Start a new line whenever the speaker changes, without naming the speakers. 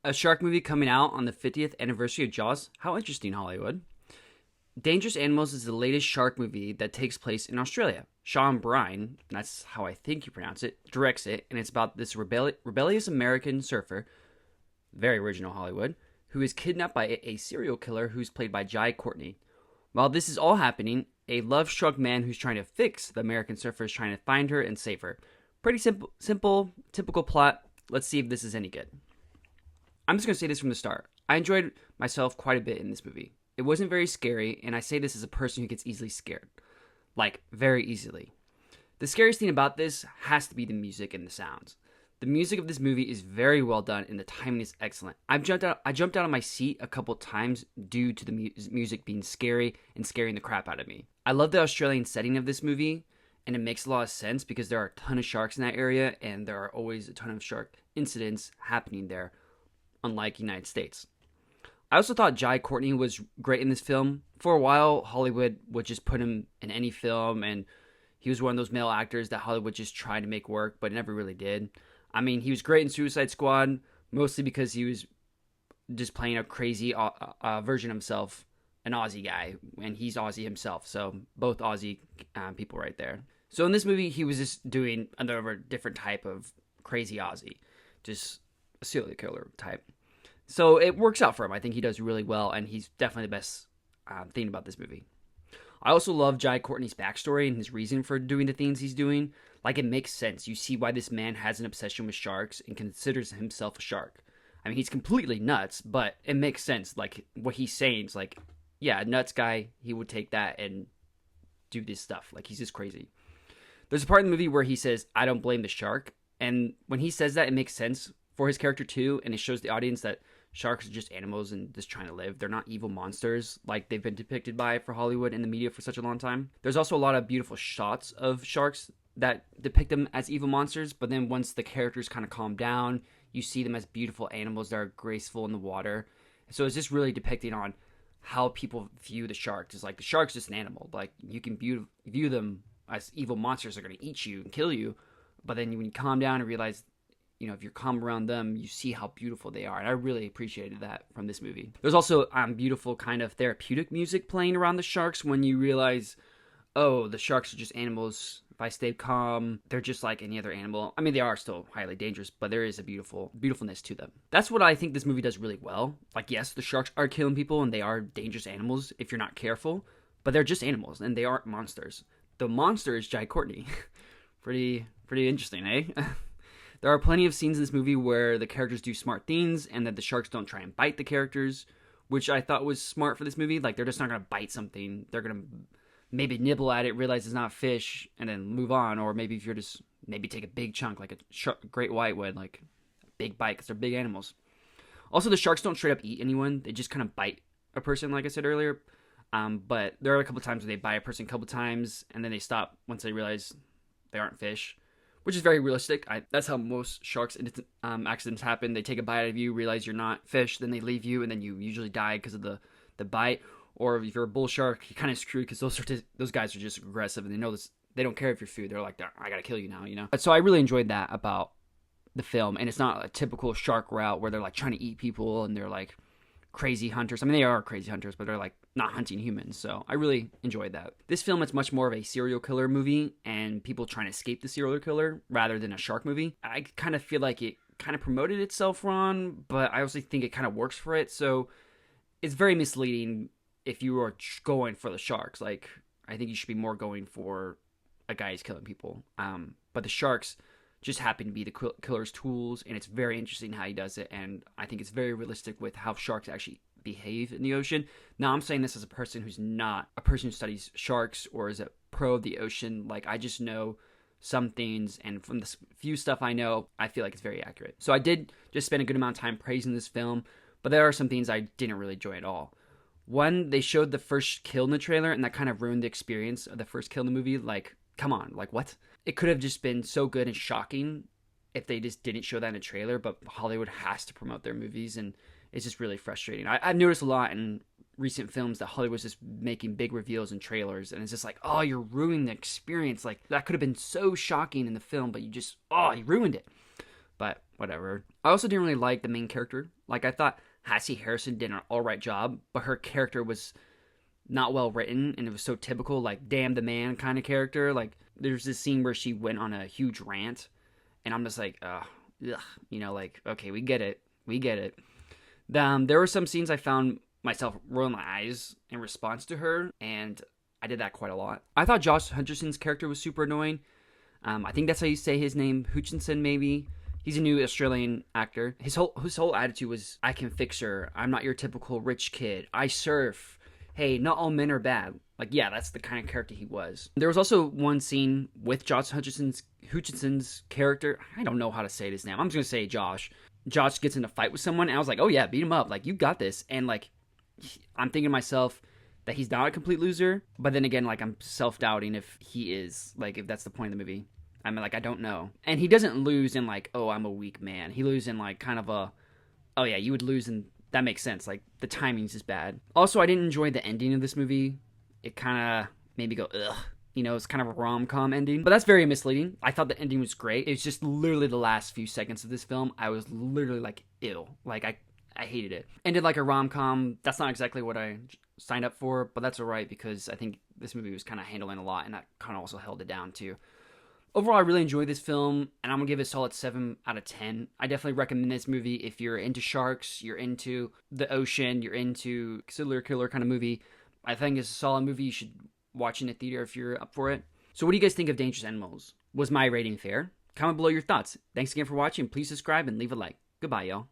A shark movie coming out on the 50th anniversary of Jaws. How interesting, Hollywood. Dangerous Animals is the latest shark movie that takes place in Australia. Sean Bryan, that's how I think you pronounce it, directs it, and it's about this rebellious American surfer, very original Hollywood, who is kidnapped by a serial killer who's played by Courtney. While this is all happening, a love-struck man who's trying to fix the American surfer is trying to find her and save her. Pretty simple, typical plot. Let's see if this is any good. I'm just going to say this from the start. I enjoyed myself quite a bit in this movie. It wasn't very scary, and I say this as a person who gets easily scared. Like, very easily. The scariest thing about this has to be the music and the sounds. The music of this movie is very well done, and the timing is excellent. I jumped out of my seat a couple times due to the music being scary and scaring the crap out of me. I love the Australian setting of this movie, and it makes a lot of sense because there are a ton of sharks in that area, and there are always a ton of shark incidents happening there, unlike United States. I also thought Courtney was great in this film. For a while, Hollywood would just put him in any film, and he was one of those male actors that Hollywood just tried to make work, but never really did. I mean, he was great in Suicide Squad, mostly because he was just playing a crazy version of himself, an Aussie guy, and he's Aussie himself, so both Aussie people right there. So in this movie, he was just doing another different type of crazy Aussie, just a serial killer type. So it works out for him. I think he does really well, and he's definitely the best thing about this movie. I also love Jai Courtney's backstory and his reason for doing the things he's doing. Like, it makes sense. You see why this man has an obsession with sharks and considers himself a shark. I mean, he's completely nuts, but it makes sense. Like, what he's saying is like, yeah, a nuts guy, he would take that and do this stuff. Like, he's just crazy. There's a part in the movie where he says, "I don't blame the shark." And when he says that, it makes sense for his character too, and it shows the audience that sharks are just animals and just trying to live. They're not evil monsters like they've been depicted by for Hollywood and the media for such a long time. There's also a lot of beautiful shots of sharks that depict them as evil monsters, but then once the characters kind of calm down, you see them as beautiful animals that are graceful in the water. So it's just really depicting on how people view the sharks. It's like the shark's just an animal. Like, you can view them as evil monsters that are going to eat you and kill you, but then when you calm down and realize, you know, if you're calm around them, you see how beautiful they are. And I really appreciated that from this movie. There's also beautiful kind of therapeutic music playing around the sharks when you realize, oh, the sharks are just animals. If I stay calm, they're just like any other animal. I mean, they are still highly dangerous, but there is a beautifulness to them. That's what I think this movie does really well. Like, yes, the sharks are killing people and they are dangerous animals if you're not careful, but they're just animals and they aren't monsters. The monster is Jai Courtney. Pretty interesting, eh? There are plenty of scenes in this movie where the characters do smart things and that the sharks don't try and bite the characters, which I thought was smart for this movie. Like, they're just not going to bite something. They're going to maybe nibble at it, realize it's not fish, and then move on. Or maybe if you're just, maybe take a big chunk like a great white would, like a big bite because they're big animals. Also, the sharks don't straight up eat anyone. They just kind of bite a person, like I said earlier. But there are a couple times where they bite a person a couple times, and then they stop once they realize they aren't fish, which is very realistic. That's how most sharks accidents happen. They take a bite out of you, realize you're not fish, then they leave you, and then you usually die because of the bite. Or if you're a bull shark, you're kind of screwed because those guys are just aggressive, and they know this. They don't care if you're food. They're like, I gotta kill you now, you know? So I really enjoyed that about the film, and it's not a typical shark route where they're like trying to eat people and they're like crazy hunters. I mean, they are crazy hunters, but they're like not hunting humans. So I really enjoyed that. This film is much more of a serial killer movie and people trying to escape the serial killer rather than a shark movie. I kind of feel like it kind of promoted itself wrong, but I also think it kind of works for it. So it's very misleading if you are going for the sharks. Like, I think you should be more going for a guy who's killing people. But the sharks just happen to be the killer's tools, and it's very interesting how he does it, and I think it's very realistic with how sharks actually behave in the ocean. Now, I'm saying this as a person who's not a person who studies sharks or is a pro of the ocean. Like, I just know some things, and from the few stuff I know, I feel like it's very accurate. So I did just spend a good amount of time praising this film, but there are some things I didn't really enjoy at all. One, they showed the first kill in the trailer, and that kind of ruined the experience of the first kill in the movie. Like, come on, like, what? It could have just been so good and shocking if they just didn't show that in a trailer, but Hollywood has to promote their movies, and it's just really frustrating. I've noticed a lot in recent films that Hollywood's just making big reveals in trailers, and it's just like, oh, you're ruining the experience. Like, that could have been so shocking in the film, but you ruined it. But whatever. I also didn't really like the main character. Like, I thought Hassie Harrison did an alright job, but her character was not well written, and it was so typical, like, damn the man kind of character. Like, there's this scene where she went on a huge rant, and I'm just like, ugh, like, okay, we get it. We get it. There were some scenes I found myself rolling my eyes in response to her, and I did that quite a lot. I thought Josh Hutcherson's character was super annoying. I think that's how you say his name, Hutchinson, maybe. He's a new Australian actor. His whole attitude was, I can fix her. I'm not your typical rich kid. I surf. Hey, not all men are bad. Like, yeah, that's the kind of character he was. There was also one scene with Josh Hutchinson's character. I don't know how to say his name. I'm just going to say Josh. Josh gets in a fight with someone, and I was like, oh yeah, beat him up. Like, you got this. And, like, I'm thinking to myself that he's not a complete loser. But then again, like, I'm self-doubting if he is. Like, if that's the point of the movie. I mean, like, I don't know. And he doesn't lose in, like, oh, I'm a weak man. He loses in, like, kind of a, oh yeah, you would lose in, that makes sense. Like, the timing's just bad. Also, I didn't enjoy the ending of this movie. It kind of made me go, ugh. It's kind of a rom-com ending. But that's very misleading. I thought the ending was great. It was just literally the last few seconds of this film. I was literally, like, ew. Like, I hated it. Ended like a rom-com. That's not exactly what I signed up for, but that's alright because I think this movie was kind of handling a lot, and that kind of also held it down, too. Overall, I really enjoyed this film, and I'm going to give it a solid 7 out of 10. I definitely recommend this movie if you're into sharks, you're into the ocean, you're into serial killer kind of movie. I think it's a solid movie. You should watch in the theater if you're up for it. So what do you guys think of Dangerous Animals? Was my rating fair? Comment below your thoughts. Thanks again for watching. Please subscribe and leave a like. Goodbye, y'all.